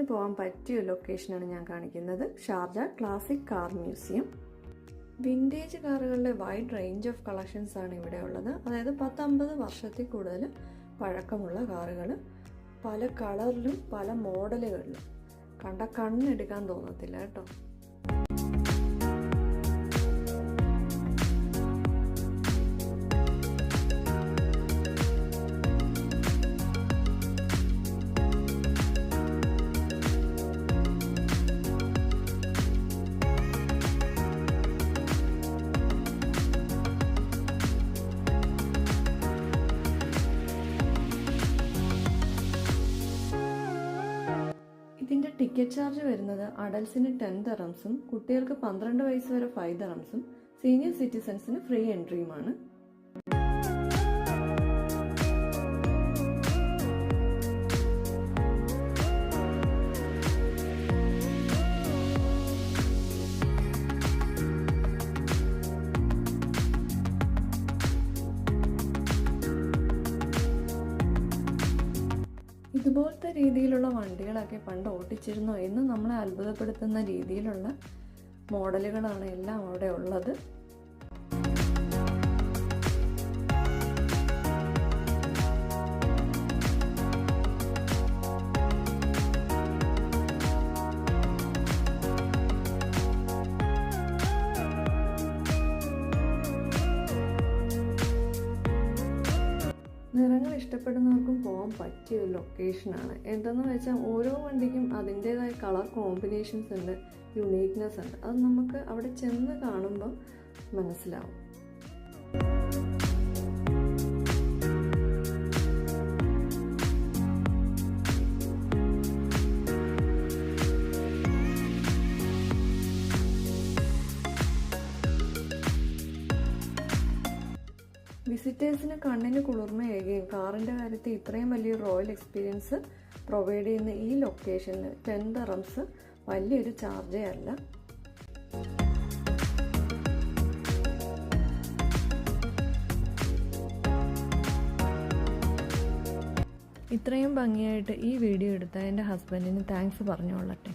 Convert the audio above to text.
വിസിറ്റേഴ്സിന് പോകാൻ പറ്റിയ ലൊക്കേഷനാണ് ഞാൻ കാണിക്കുന്നത്. Sharjah classic car museum. Vintage കാറുകളുടെ വൈഡ് റേഞ്ച് ഓഫ് കളക്ഷൻസ് ആണ് ഇവിടെ ഉള്ളത്. അതായത് 10-50 വർഷത്തിൽ കൂടുതൽ പഴക്കമുള്ള കാറുകൾ പല കളറിലും പല മോഡലുകളിലും. കണ്ട കണ്ണെടുക്കാൻ തോന്നത്തില്ല കേട്ടോ. ഇതിൻ്റെ ടിക്കറ്റ് ചാർജ് വരുന്നത് അഡൽസിന് 10 ദിർഹംസും കുട്ടികൾക്ക് 12 വയസ്സ് വരെ 5 ദിർഹംസും സീനിയർ സിറ്റിസൺസിന് ഫ്രീ എൻട്രിയുമാണ്. ഇതുപോലത്തെ രീതിയിലുള്ള വണ്ടികളൊക്കെ പണ്ട് ഓടിച്ചിരുന്നോ എന്ന് നമ്മളെ അത്ഭുതപ്പെടുത്തുന്ന രീതിയിലുള്ള മോഡലുകളാണ് എല്ലാം അവിടെ ഉള്ളത്. നിറങ്ങൾ ഇഷ്ടപ്പെടുന്നവർക്കും പോകാൻ പറ്റിയ ഒരു ലൊക്കേഷനാണ്. എന്തെന്ന് വെച്ചാൽ ഓരോ വണ്ടിക്കും അതിൻ്റേതായ കളർ കോമ്പിനേഷൻസ് ഉണ്ട്, യുണീക്നെസ് ഉണ്ട്. അത് നമുക്ക് അവിടെ ചെന്ന് കാണുമ്പോൾ മനസ്സിലാവും. വിസിറ്റേഴ്സിന് കണ്ണിന് കുളിർമയേകുകയും കാറിൻ്റെ കാര്യത്തിൽ ഇത്രയും വലിയ റോയൽ എക്സ്പീരിയൻസ് പ്രൊവൈഡ് ചെയ്യുന്ന ഈ ലൊക്കേഷനിൽ 10 ദിർഹംസ് വലിയൊരു ചാർജേ അല്ല. ഇത്രയും ഭംഗിയായിട്ട് ഈ വീഡിയോ എടുത്ത എൻ്റെ ഹസ്ബൻഡിന് താങ്ക്സ് പറഞ്ഞുകൊള്ളട്ടെ.